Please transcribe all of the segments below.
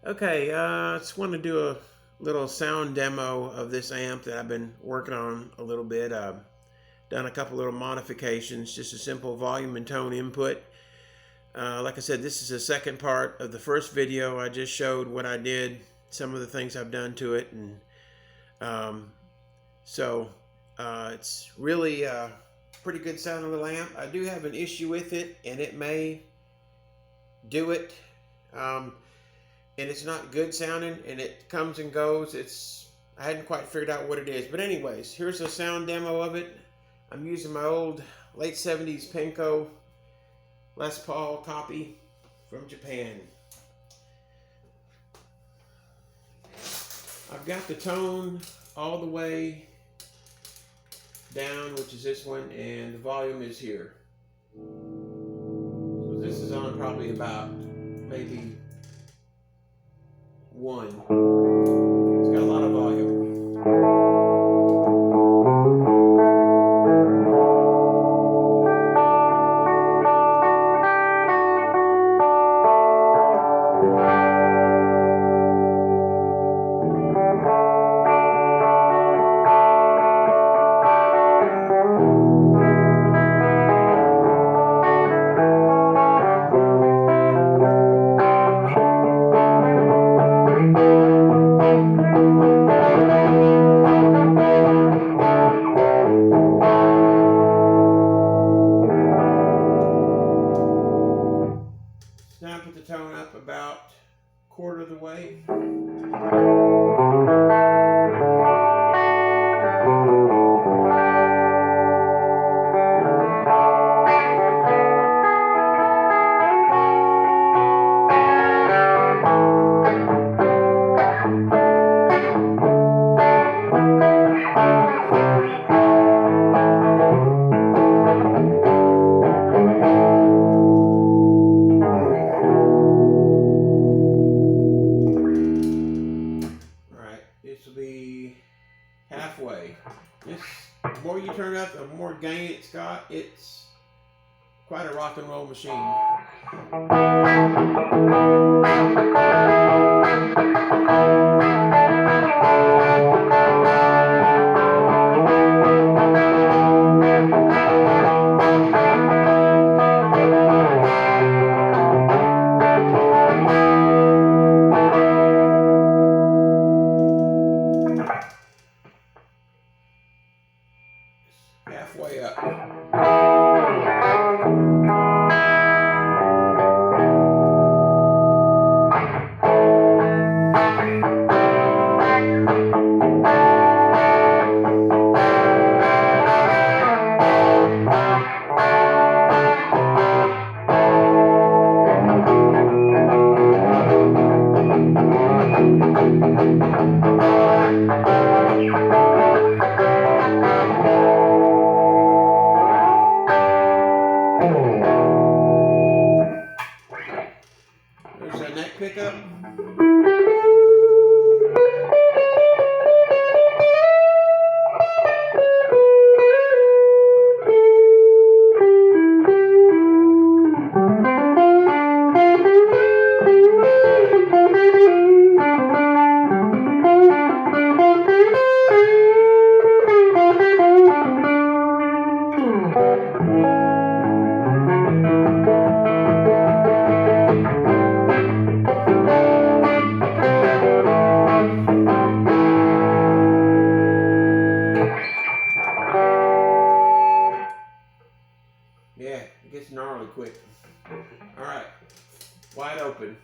Okay, just want to do a little sound demo of this amp that I've been working on a little bit. Done a couple little modifications, just a simple volume and tone input. Like I said, this is the second part of the first video. I just showed what I did, some of the things I've done to it, and it's really a pretty good sounding little amp. I do have an issue with it, and it may do it. And it's not good sounding, and it comes and goes. I hadn't quite figured out what it is. But anyways, here's a sound demo of it. I'm using my old late 70s Penco Les Paul copy from Japan. I've got the tone all the way down, which is this one, and the volume is here. So this is on probably about maybe 1. It's got a lot of volume. Now put the tone up about a quarter of the way. This will be halfway. The more you turn up, the more gain it's got. It's quite a rock and roll machine. Halfway up. There's a neck pickup. Yeah, it gets gnarly quick. All right, wide open.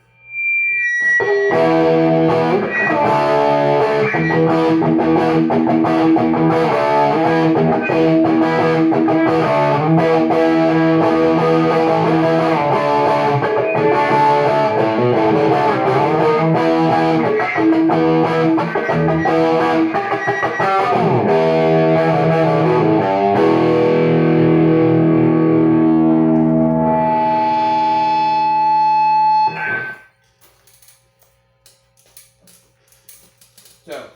So,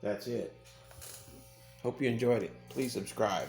that's it. Hope you enjoyed it. Please subscribe.